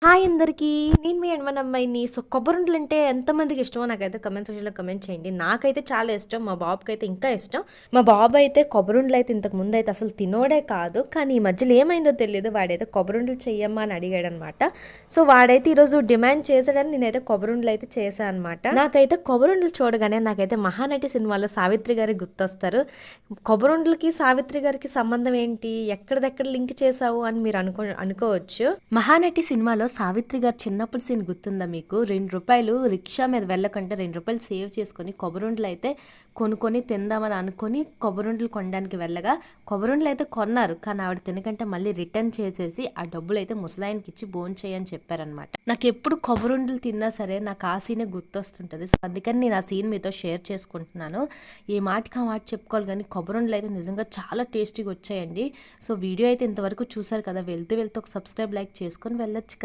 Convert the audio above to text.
Hi అందరికీ. నేను మీ అమ్మాయిని. సో కొబ్బరుండలు అంటే ఎంతమందికి ఇష్టమో నాకైతే కమెంట్ సెక్షన్లో కమెంట్ చేయండి. నాకైతే చాలా ఇష్టం, మా బాబుకి అయితే ఇంకా ఇష్టం. మా బాబు అయితే కొబ్బరుండలు అయితే ఇంతకు ముందు అయితే అసలు తినోడే కాదు, కానీ ఈ మధ్యలో ఏమైందో తెలియదు, వాడైతే కొబ్బరుండలు చెయ్యమ్మా అని అడిగాడు అనమాట. సో వాడైతే ఈరోజు డిమాండ్ చేశాడని నేనైతే కొబ్బరుండలు అయితే చేశాను అనమాట. నాకైతే కొబ్బరుండలు చూడగానే నాకైతే మహానటి సినిమాలో సావిత్రి గారి గుర్తొస్తారు. కొబ్బరుండలకి సావిత్రి గారికి సంబంధం ఏంటి, ఎక్కడిదెక్కడ లింక్ చేసావు అని మీరు అనుకోవచ్చు. మహానటి సినిమాలో సావిత్రి గారు చిన్నప్పుడు సీన్ గుర్తుందా మీకు? ₹2 రిక్షా మీద వెళ్ళకంటే ₹2 సేవ్ చేసుకొని కొబ్బరుండలు అయితే కొనుక్కొని తిందామని అనుకొని కొబ్బరుండలు కొనడానికి వెళ్ళగా కొబ్బరుండలు అయితే కొన్నారు, కానీ ఆవిడ తినకంటే మళ్ళీ రిటర్న్ చేసేసి ఆ డబ్బులు అయితే ముసలాయనకి ఇచ్చి భోంచేయని చెప్పారనమాట. నాకు ఎప్పుడు కొబ్బరుండలు తిన్నా సరే నాకు ఆ సీనే గుర్తొస్తుంటుంది. సో అందుకని నేను ఆ సీన్ మీతో షేర్ చేసుకుంటున్నాను. ఏ మాటకి ఆ మాట చెప్పుకోవాలి, కానీ కొబ్బరుండలు అయితే నిజంగా చాలా టేస్టీగా వచ్చాయండి. సో వీడియో అయితే ఇంతవరకు చూసారు కదా, వెళ్తూ వెళ్తూ ఒక సబ్స్క్రైబ్ లైక్ చేసుకొని వెళ్ళొచ్చు.